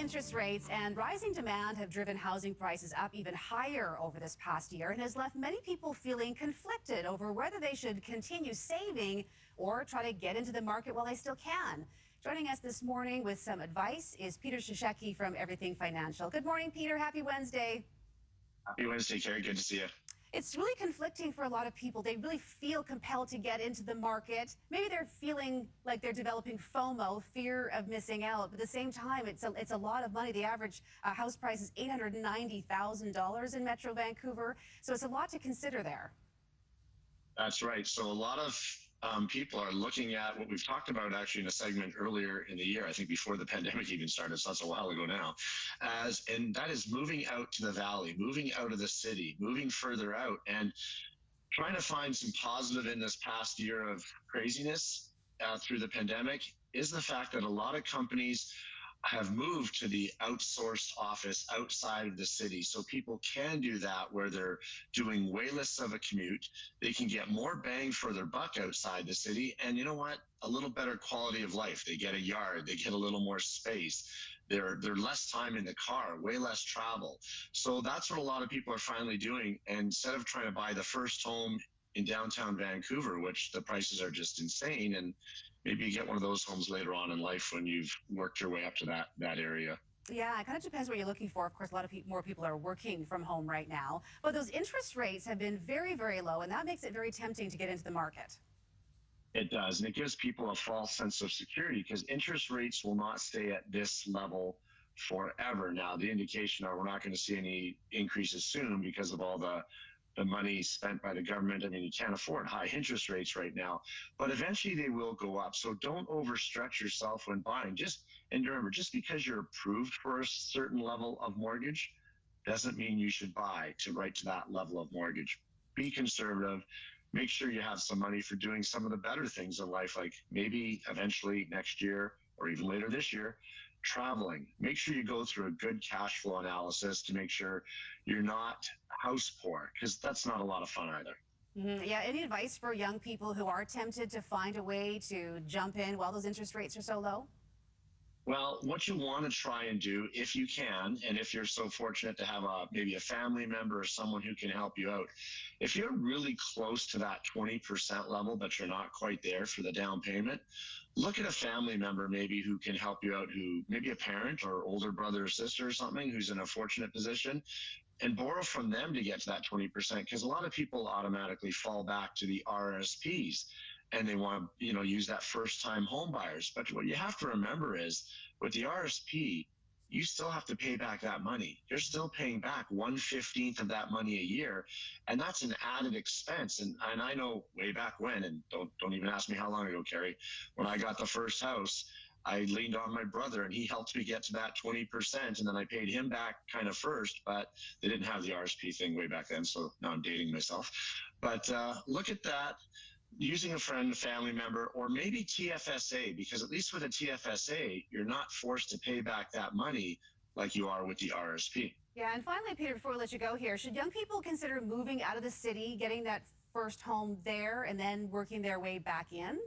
interest rates and rising demand have driven housing prices up even higher over this past year and has left many people feeling conflicted over whether they should continue saving or try to get into the market while they still can. Joining us this morning with some advice is Peter Cishecki from Everything Financial. Good morning, Peter. Happy Wednesday. Happy Wednesday, Carrie. Good to see you. It's really conflicting for a lot of people. They really feel compelled to get into the market. Maybe they're feeling like they're developing FOMO, fear of missing out. But at the same time, it's a lot of money. The average house price is $890,000 in Metro Vancouver. So it's a lot to consider there. That's right. So a lot of people are looking at what we've talked about actually in a segment earlier in the year, I think before the pandemic even started, so that's a while ago now, and that is moving out to the valley, moving out of the city, moving further out, and trying to find some positive in this past year of craziness through the pandemic is the fact that a lot of companies have moved to the outsourced office outside of the city. So people can do that where they're doing way less of a commute. They can get more bang for their buck outside the city. And you know what? A little better quality of life. They get a yard, they get a little more space. They're less time in the car, way less travel. So that's what a lot of people are finally doing. And instead of trying to buy the first home in downtown Vancouver, which the prices are just insane, and maybe you get one of those homes later on in life when you've worked your way up to that area. Yeah, it kind of depends what you're looking for. Of course, a lot of more people are working from home right now. But those interest rates have been very, very low, and that makes it very tempting to get into the market. It does, and it gives people a false sense of security because interest rates will not stay at this level forever. Now, the indication are we're not going to see any increases soon because of all the money spent by the government. I mean, you can't afford high interest rates right now, but eventually they will go up. So don't overstretch yourself when buying. And remember, just because you're approved for a certain level of mortgage doesn't mean you should buy right to that level of mortgage. Be conservative. Make sure you have some money for doing some of the better things in life, like maybe eventually next year or even later this year, traveling. Make sure you go through a good cash flow analysis to make sure you're not house poor, because that's not a lot of fun either. Yeah, any advice for young people who are tempted to find a way to jump in while those interest rates are so low? Well, what you want to try and do, if you can, and if you're so fortunate to have maybe a family member or someone who can help you out, if you're really close to that 20% level, but you're not quite there for the down payment, look at a family member maybe who can help you out, who maybe a parent or older brother or sister or something who's in a fortunate position, and borrow from them to get to that 20%, because a lot of people automatically fall back to the RSPs and they want to, use that first time home buyers. But what you have to remember is with the RSP, you still have to pay back that money. You're still paying back 1/15 of that money a year. And that's an added expense. And I know way back when, and don't even ask me how long ago, Carrie, when I got the first house, I leaned on my brother and he helped me get to that 20%. And then I paid him back kind of first, but they didn't have the RSP thing way back then. So now I'm dating myself. But look at that. Using a friend, a family member, or maybe TFSA, because at least with a TFSA, you're not forced to pay back that money like you are with the RSP. Yeah, and finally, Peter, before we let you go here, should young people consider moving out of the city, getting that first home there, and then working their way back in?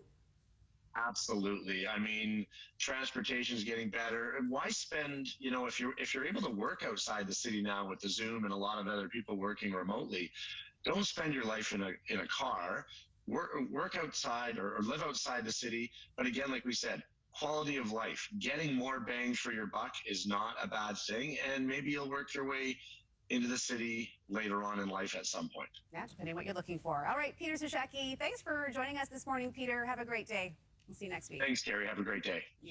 Absolutely. I mean, transportation is getting better. And why spend, if you're able to work outside the city now with the Zoom and a lot of other people working remotely, don't spend your life in a car. Work outside or live outside the city. But again, like we said, quality of life, getting more bang for your buck is not a bad thing. And maybe you'll work your way into the city later on in life at some point. Yeah, depending on what you're looking for. All right, Peter Cishecki, thanks for joining us this morning, Peter. Have a great day. We'll see you next week. Thanks, Carrie. Have a great day.